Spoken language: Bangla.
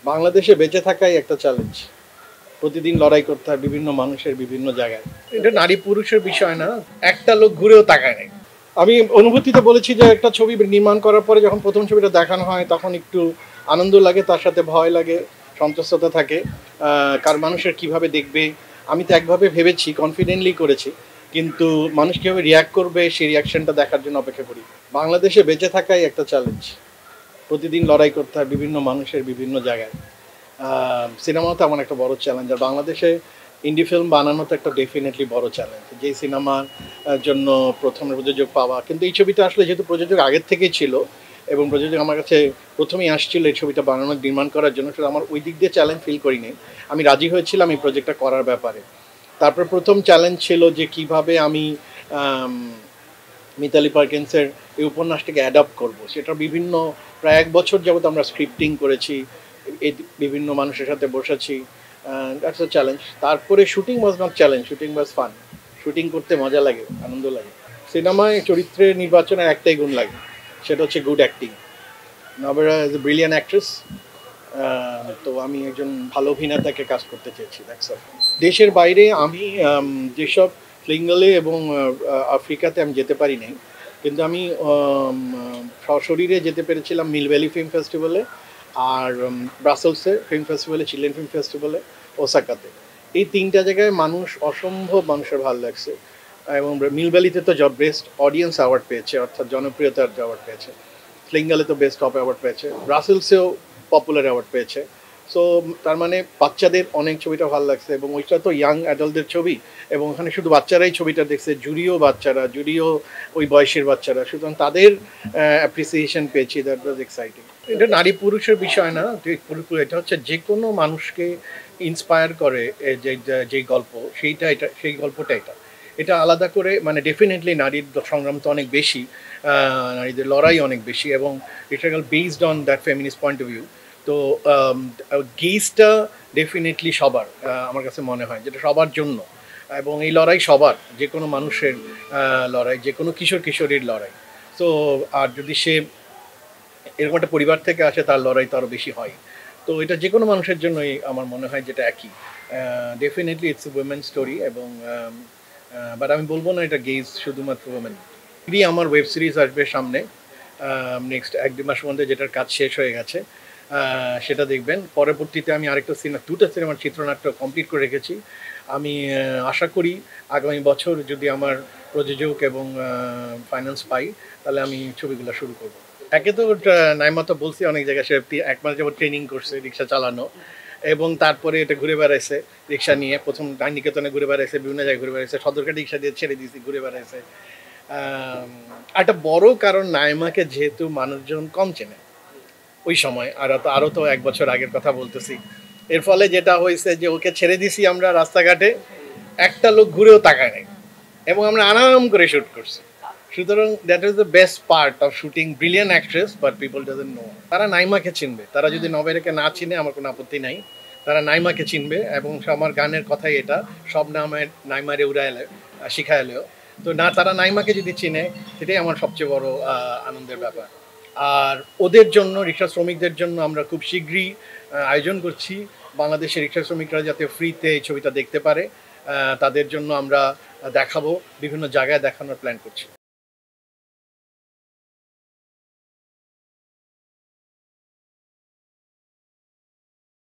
বাংলাদেশে বেঁচে থাকাই একটা চ্যালেঞ্জ। প্রতিদিন লড়াই করতে হয় বিভিন্ন মানুষের বিভিন্ন জায়গায়। এটা নারী পুরুষের বিষয় না, একটা লোক ঘুরেও তাকায় নাই। আমি অনুভূতিতে বলেছি যে একটা ছবি নির্মাণ করার পরে যখন প্রথম ছবিটা দেখানো হয় তখন একটু আনন্দ লাগে, তার সাথে ভয় লাগে, সন্ত্রস্ততা থাকে। কার মানুষের কিভাবে দেখবে, আমি তো একভাবে ভেবেছি, কনফিডেন্টলি করেছি, কিন্তু মানুষ কীভাবে রিয়াক্ট করবে সেই রিয়াকশনটা দেখার জন্য অপেক্ষা করি। বাংলাদেশে বেঁচে থাকাই একটা চ্যালেঞ্জ। প্রতিদিন লড়াই করতে হয় বিভিন্ন মানুষের বিভিন্ন জায়গায়। সিনেমাও তো এমন একটা বড় চ্যালেঞ্জ, আর বাংলাদেশে ইন্ডি ফিল্ম বানানো তো একটা ডেফিনেটলি বড় চ্যালেঞ্জ। যেই সিনেমার জন্য প্রথম প্রযোজক পাওয়া, কিন্তু এই ছবিটা আসলে যেহেতু প্রযোজক আগের থেকেই ছিল এবং প্রযোজক আমার কাছে প্রথমেই আসছিল এই ছবিটা বানানোর নির্মাণ করার জন্য, সেটা আমার ওই দিক দিয়ে চ্যালেঞ্জ ফিল করিনি। আমি রাজি হয়েছিলাম এই প্রজেক্টটা করার ব্যাপারে। তারপর প্রথম চ্যালেঞ্জ ছিল যে কিভাবে আমি মিতালি পার্কিন্সের এই উপন্যাসটাকে অ্যাডাপ্ট করব। সেটা বিভিন্ন প্রায় 1 বছর যাবত আমরা স্ক্রিপ্টিং করেছি, এই বিভিন্ন মানুষের সাথে বসেছি। That's a challenge. তারপরে shooting was not challenge, shooting was fun. Shooting করতে মজা লাগে, আনন্দ লাগে। সিনেমায় চরিত্রের নির্বাচনের একটাই গুণ লাগে, সেটা হচ্ছে good acting. Nobera is a brilliant actress. তো আমি একজন ভালো অভিনেতাকে কাজ করতে চেয়েছি, দ্যাটস অল। দেশের বাইরে আমি যেসব ফ্লিঙ্গলে এবং আফ্রিকাতে আমি যেতে পারি নাই, কিন্তু আমি সশরীরে যেতে পেরেছিলাম মিল ভ্যালি ফিল্ম ফেস্টিভ্যালে, আর ব্রাসেলসে ফিল্ম ফেস্টিভ্যালে, চিলড্রেন ফিল্ম ফেস্টিভ্যালে, ওসাকাতে। এই 3টা জায়গায় অসম্ভব মানুষের ভালো লাগছে। এবং মিল ভ্যালিতে তো বেস্ট অডিয়েন্স অ্যাওয়ার্ড পেয়েছে, অর্থাৎ জনপ্রিয়তার অ্যাওয়ার্ড পেয়েছে। ফ্লিঙ্গালে তো বেস্ট অফ অ্যাওয়ার্ড পেয়েছে, ব্রাসেলসেও পপুলার অ্যাওয়ার্ড পেয়েছে। সো তার মানে বাচ্চাদের অনেক ছবিটা ভালো লাগছে, এবং ওইটা তো ইয়াং অ্যাডাল্টদের ছবি, এবং ওখানে শুধু বাচ্চারাই ছবিটা দেখছে, জুরিও বাচ্চারা, জুরিও ওই বয়সের বাচ্চারা, সুতরাং তাদের অ্যাপ্রিসিয়েশন পেয়েছি। That was exciting. এটা নারী পুরুষের বিষয় না, এটা হচ্ছে যে কোনো মানুষকে ইন্সপায়ার করে যেই গল্প, সেই গল্পটা এটা আলাদা করে, মানে ডেফিনেটলি নারীর সংগ্রাম তো অনেক বেশি, নারীদের লড়াই অনেক বেশি, এবং এটা based on that feminist point of view. তো গেজটা ডেফিনেটলি সবার, আমার কাছে মনে হয় যেটা সবার জন্য, এবং এই লড়াই সবার, যে কোনো মানুষের লড়াই, যে কোনো কিশোর কিশোরীর লড়াই। তো আর যদি সে এরকম একটা পরিবার থেকে আসে, তার লড়াই তো আরও বেশি হয়। তো এটা যে কোনো মানুষের জন্যই আমার মনে হয় যেটা একই। Definitely it's a women story, এবং বাট আমি বলবো না এটা গেজ শুধুমাত্র উইমেন। আমার ওয়েব সিরিজ আসবে সামনে, নেক্সট 1-2 মাসের মধ্যে, যেটার কাজ শেষ হয়ে গেছে। সেটা দেখবেন। পরবর্তীতে আমি আরেকটা দুটো সিনেমার চিত্রনাট্য কমপ্লিট করে রেখেছি। আমি আশা করি আগামী বছর যদি আমার প্রযোজক এবং ফাইন্যান্স পাই, তাহলে আমি ছবিগুলো শুরু করব। একে তো নাইমা তো বলছি অনেক জায়গায়, সে 1 মাস যাবত ট্রেনিং করছে রিক্সা চালানো, এবং তারপরে এটা ঘুরে বেড়াইছে রিক্সা নিয়ে। প্রথম নিকেতনে ঘুরে বেড়াইছে, বিভিন্ন জায়গায় ঘুরে বেড়াইছে, সদরঘাট রিক্সা দিয়ে ছেড়ে দিয়েছি, ঘুরে বেড়াইছে। একটা বড় কারণ, নাইমাকে যেহেতু মানুষজন কম চেনে ওই সময়, আরও তো 1 বছর আগের কথা বলতেছি, এর ফলে যেটা হয়েছে যে ওকে ছেড়ে দিছি আমরা রাস্তাঘাটে, একটা লোক ঘুরেও তাকায় নাই, এবং আমরা আরাম করে শ্যুট করছি। সুতরাং that is the best part of shooting brilliant actress, but people doesn't know. তারা নাইমাকে চিনবে, তারা যদি নবেরাকে না চিনে আমার কোনো আপত্তি নাই, তারা নাইমাকে চিনবে। এবং আমার গানের কথাই এটা, সব নামের নাইমারে উড়াইলে শিখাইলেও, তো না, তারা নাইমাকে যদি চিনে, সেটাই আমার সবচেয়ে বড় আনন্দের ব্যাপার। আর ওদের জন্য, রিক্সা শ্রমিকদের জন্য আমরা খুব শীঘ্রই আয়োজন করছি, বাংলাদেশের রিক্সা শ্রমিকরা যাতে ফ্রিতে এই ছবিটা দেখতে পারে, তাদের জন্য আমরা দেখাবো, বিভিন্ন জায়গায় দেখানোর প্ল্যান করছি।